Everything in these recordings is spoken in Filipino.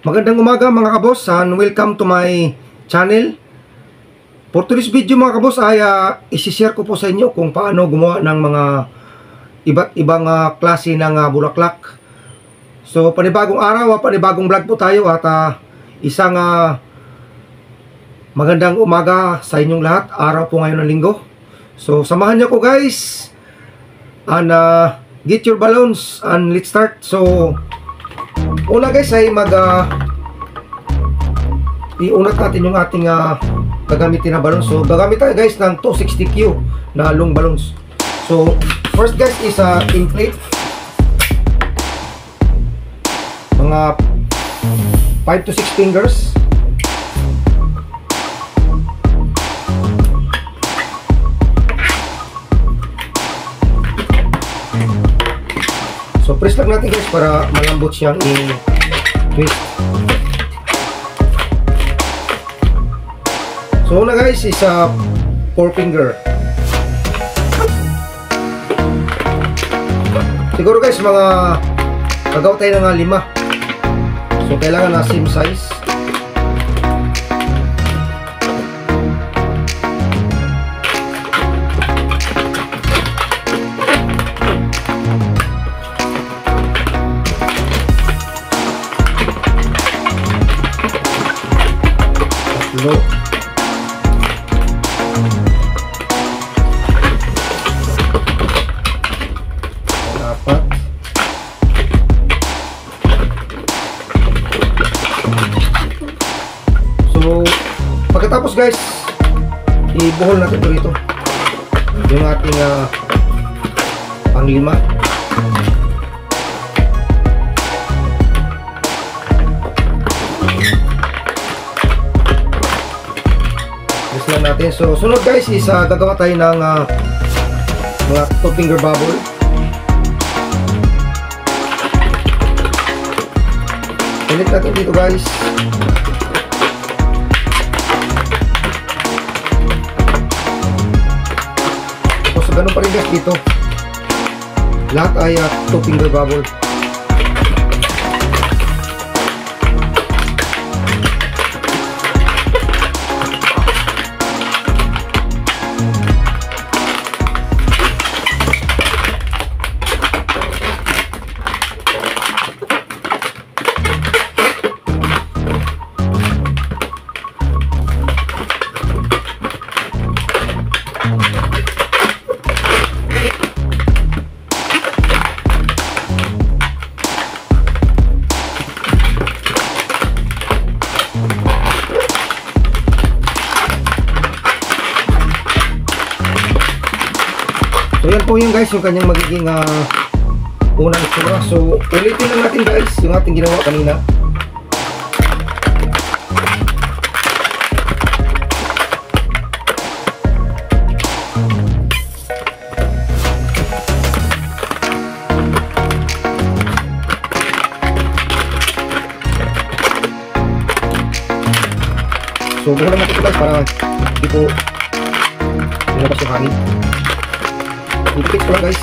Magandang umaga mga kabos, and welcome to my channel. For today's video mga kabos ay isi-share ko po sa inyo kung paano gumawa ng mga iba't ibang klase ng bulaklak. So panibagong araw, panibagong vlog po tayo at isang magandang umaga sa inyong lahat. Araw po ngayon ng linggo. So samahan niyo ko guys and get your balloons and let's start. So una guys ay iunat natin yung ating gagamitin na balloons. So gagamit tayo guys ng 260Q na long balloons. So first guys is inflate mga 5 to 6 fingers. So press lang natin guys para malambot siyang i-twist. So una guys is 4 finger. Siguro guys mga gagawa tayo ng 5. So kailangan na same size. Tatlo. Apat. So pagkatapos guys ibuhol natin ito rito yung ating pang-5. Natin. So sunod guys is gagawa tayo ng mga 2 finger bubble. Ulit natin dito guys. So ganun pa rin guys dito. Lahat ay 2 finger bubble. So yan po yung guys yung kanyang magiging unang itsura. So ulitin lang natin guys yung ating ginawa kanina. So bukulan natin ito guys para hindi po nilabas yung hangin. I-fix ko lang guys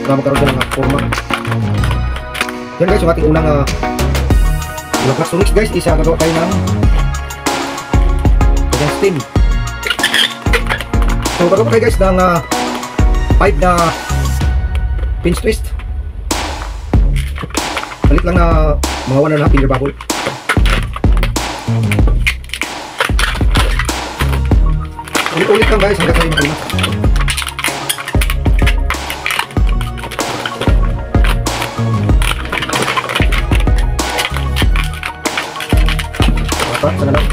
para magkaroon siya ng forma. Yan guys yung ating unang bulaklak. So next guys is gagawa tayo ng stem. So gagawa tayo guys ng 5 na pinch twist. Palit lang na mga 1.5 finger bubble. Ulit-ulit lang guys hanggang tayo makalima. Sana lang.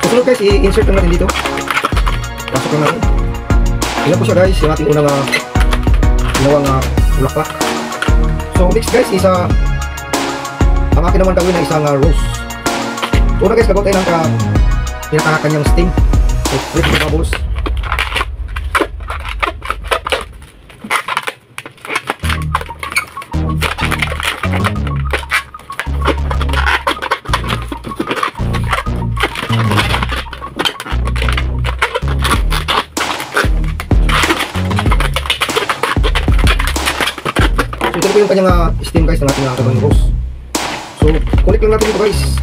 So guys, i-insert lang natin dito. Pasok lang natin. Yan po siya guys, yung ating unang ginawang bulaklak. So next guys is ang akin naman gawin na isang rose. Una guys, gagawa tayo ng pinakakanyang stem. So flip the bubbles. So ito po yung kanyang steam guys ng ating gagawin roast. So connect lang natin ito guys.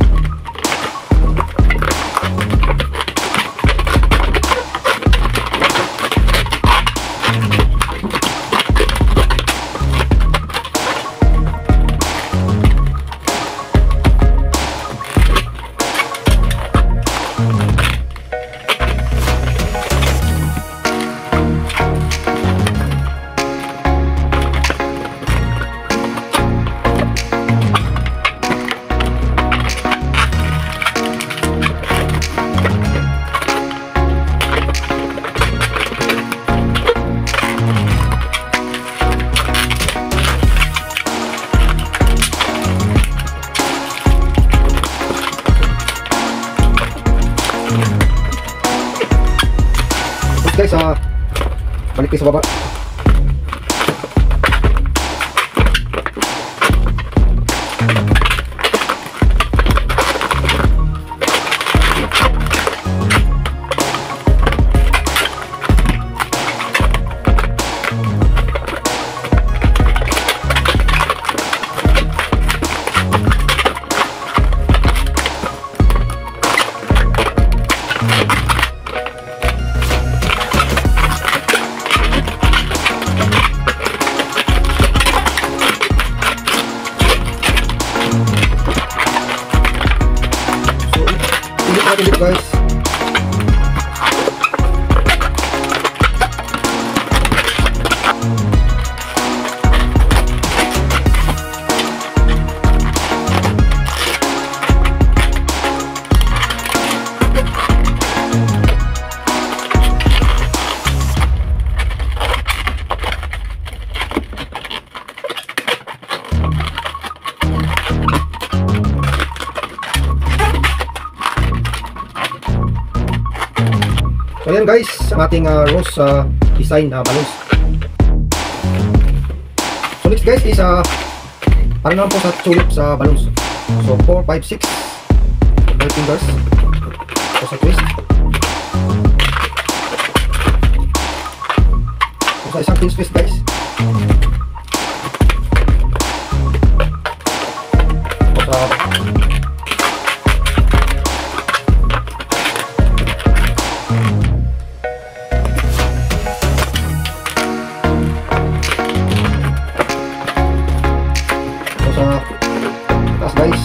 Guys, balik tayo sa baba. Dito guys. So ayan guys, ang ating roast design balloons. So next guys is para naman po sa tulip sa balloons. So 4, 5, 6 5 fingers. So sa twist. So sa isang twist guys. So sa taas guys.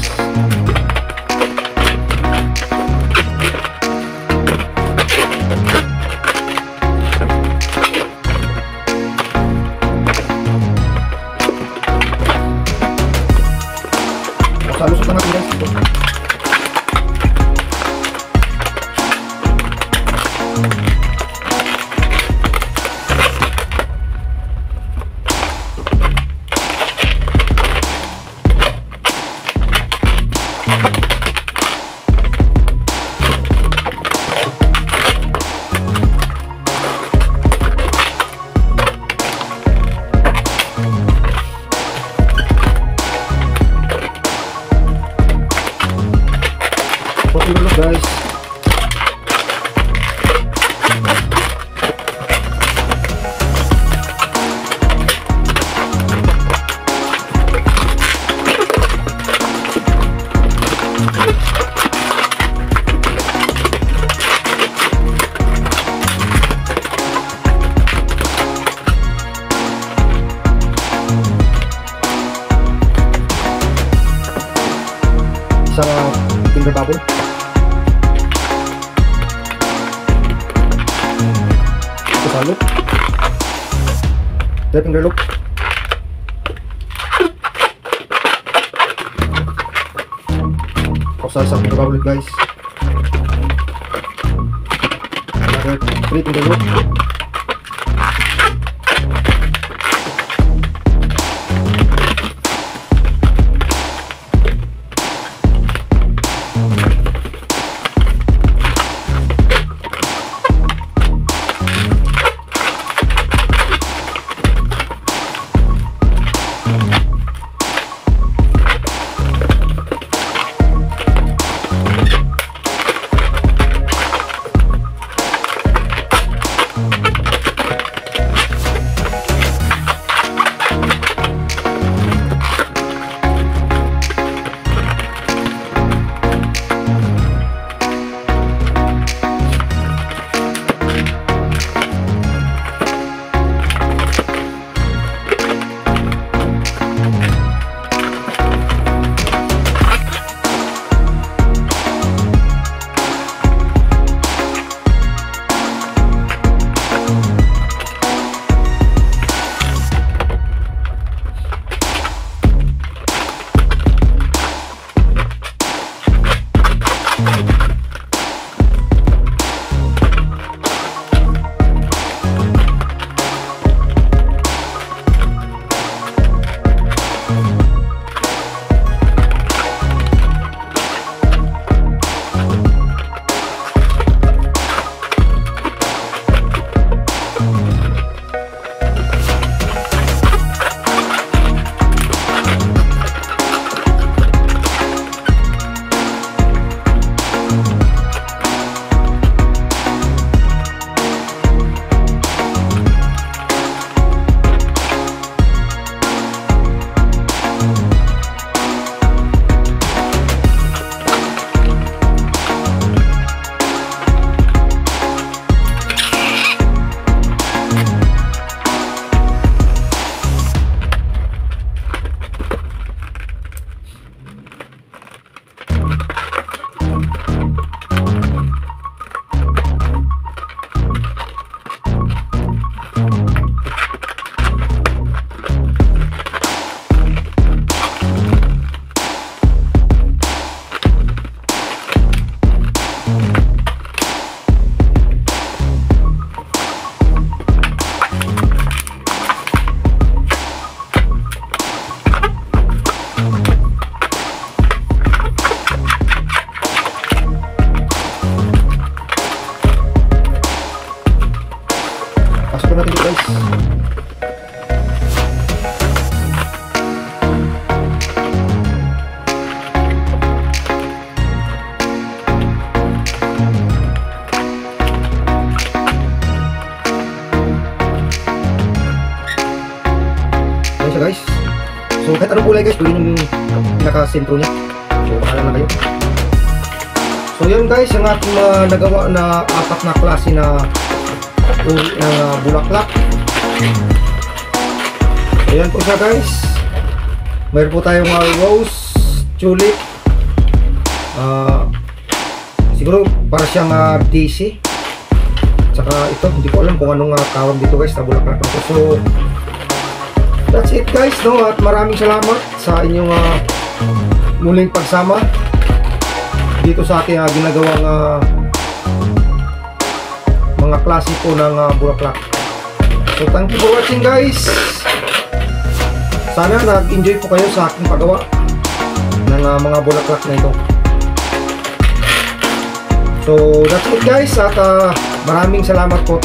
So lusot na natin guys dito. Guys, isang finger bubble. Loop, finger loop. Sa isang finger bubble guys. Another 3 finger loop. siya guys. So kahit anong kulay guys, pwede yung pinaka-sentro niya. So bahala na kayo. So yun guys, yung ating nagawa na apat na klase na bulaklak. Ayan po siya guys. Mayroon po tayong rose, tulip, siguro para siyang daisy. Tsaka ito, hindi ko alam kung anong tawag dito guys na bulaklak. So that's it guys, no? At maraming salamat sa inyong muling pagsama dito sa ating ginagawang mga klase po ng bulaklak. So thank you for watching guys. Sana nag-enjoy po kayo sa aking paggawa ng mga bulaklak na ito. So that's it guys, at maraming salamat po.